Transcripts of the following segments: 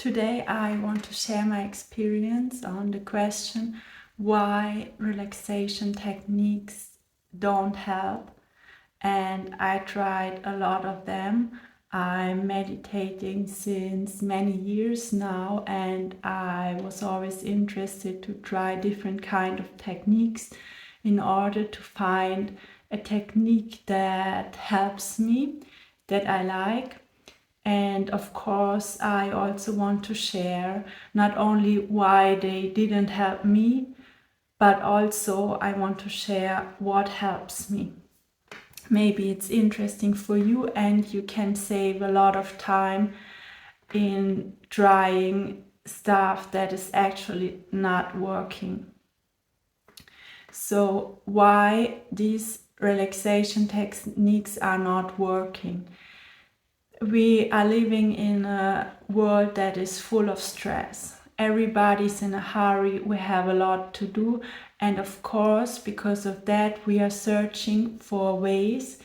Today I want to share my experience on the question why relaxation techniques don't help. And I tried a lot of them. I'm meditating since many years now, and I was always interested to try different kind of techniques in order to find a technique that helps me, that I like. And of course, I also want to share not only why they didn't help me, but also I want to share what helps me. Maybe it's interesting for you and you can save a lot of time in trying stuff that is actually not working. So why these relaxation techniques are not working? We are living in a world that is full of stress. Everybody's in a hurry, we have a lot to do, and of course, because of that, we are searching for ways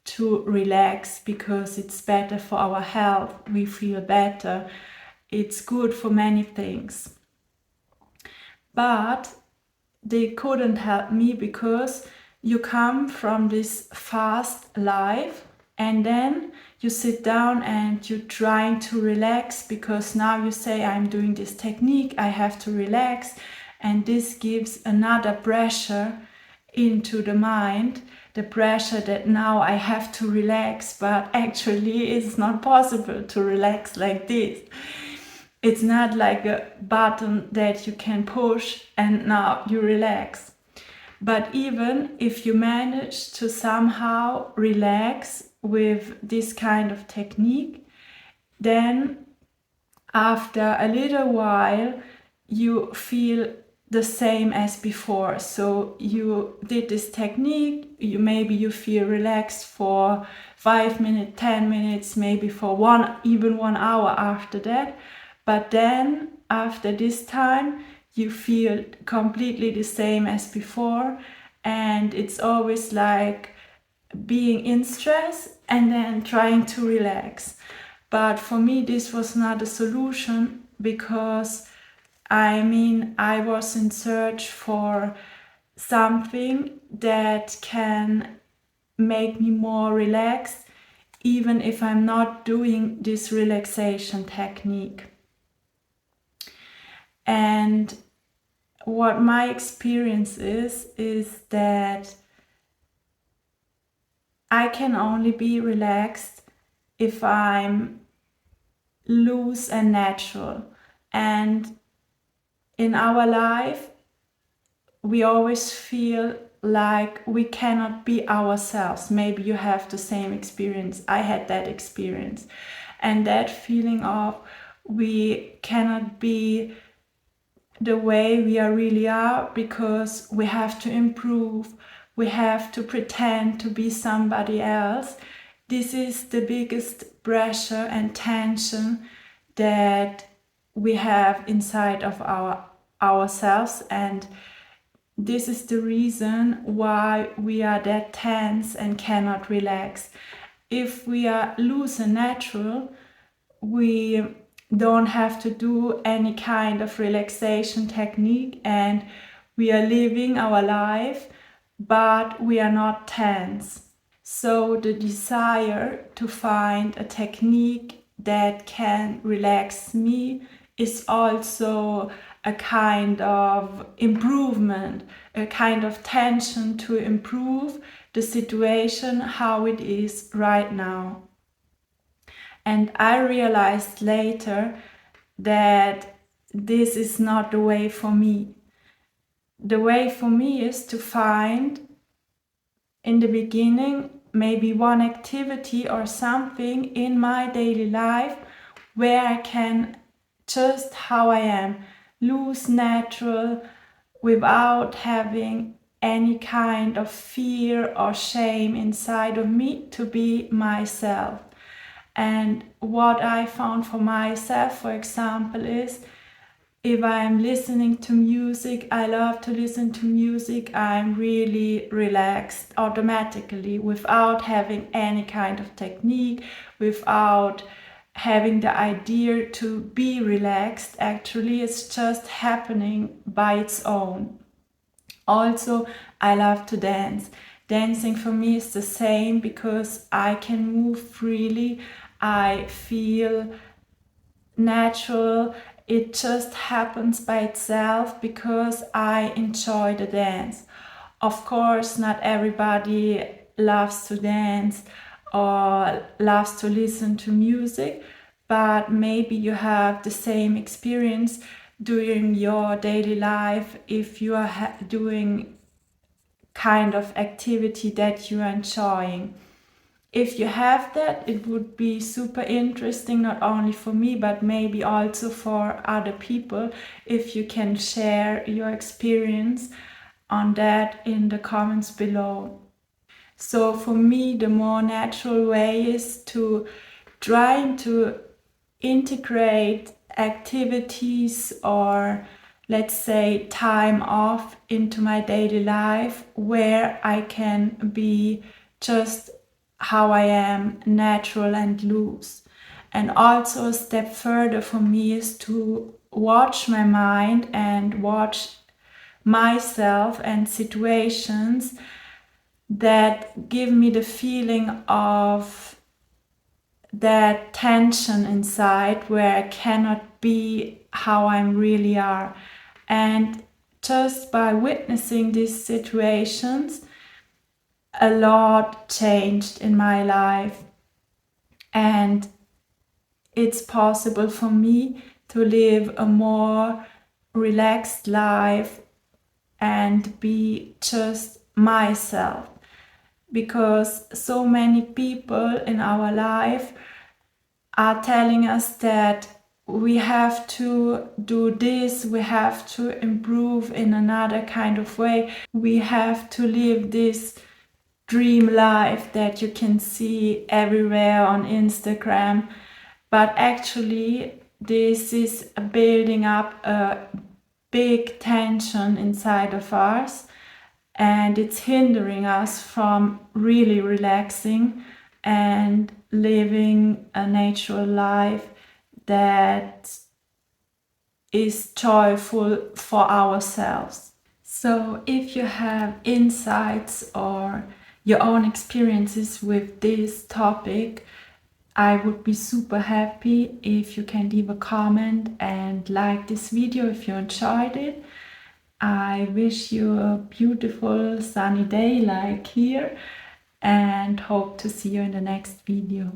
to relax because it's better for our health, we feel better, it's good for many things. But they couldn't help me because you come from this fast life and then you sit down and you're trying to relax because now you say, I'm doing this technique, I have to relax, and this gives another pressure into the mind, the pressure that now I have to relax, but actually it's not possible to relax like this. It's not like a button that you can push and now you relax. But even if you manage to somehow relax with this kind of technique, then after a little while you feel the same as before. So you did this technique, maybe you feel relaxed for 5 minutes, 10 minutes, maybe for even 1 hour after that. But then after this time, you feel completely the same as before, and it's always like being in stress and then trying to relax. But for me this was not a solution because I was in search for something that can make me more relaxed even if I'm not doing this relaxation technique. And what my experience is that I can only be relaxed if I'm loose and natural. And in our life, we always feel like we cannot be ourselves. Maybe you have the same experience. I had that experience. And that feeling of we cannot be the way we really are because we have to improve, we have to pretend to be somebody else. This is the biggest pressure and tension that we have inside of ourselves, and this is the reason why we are that tense and cannot relax. If we are loose and natural, we don't have to do any kind of relaxation technique and we are living our life, but we are not tense. So the desire to find a technique that can relax me is also a kind of improvement, a kind of tension to improve the situation how it is right now. And I realized later that this is not the way for me. The way for me is to find in the beginning maybe one activity or something in my daily life where I can just how I am, loose, natural, without having any kind of fear or shame inside of me to be myself. And what I found for myself, for example, is if I'm listening to music, I love to listen to music, I'm really relaxed automatically without having any kind of technique, without having the idea to be relaxed actually is just happening by its own. Also, I love to dance. Dancing for me is the same because I can move freely. I feel natural. It just happens by itself because I enjoy the dance. Of course, not everybody loves to dance or loves to listen to music, but maybe you have the same experience during your daily life if you are doing kind of activity that you are enjoying. If you have that, it would be super interesting, not only for me, but maybe also for other people, if you can share your experience on that in the comments below. So for me, the more natural way is to trying to integrate activities or, let's say, time off into my daily life where I can be just how I am, natural and loose. And also a step further for me is to watch my mind and watch myself and situations that give me the feeling of that tension inside where I cannot be how I really are. And just by witnessing these situations, a lot changed in my life. And it's possible for me to live a more relaxed life and be just myself. Because so many people in our life are telling us that we have to do this, we have to improve in another kind of way, we have to live this dream life that you can see everywhere on Instagram. But actually, this is building up a big tension inside of us, and it's hindering us from really relaxing and living a natural life that is joyful for ourselves. So if you have insights or your own experiences with this topic, I would be super happy if you can leave a comment and like this video if you enjoyed it. I wish you a beautiful sunny day like here and hope to see you in the next video.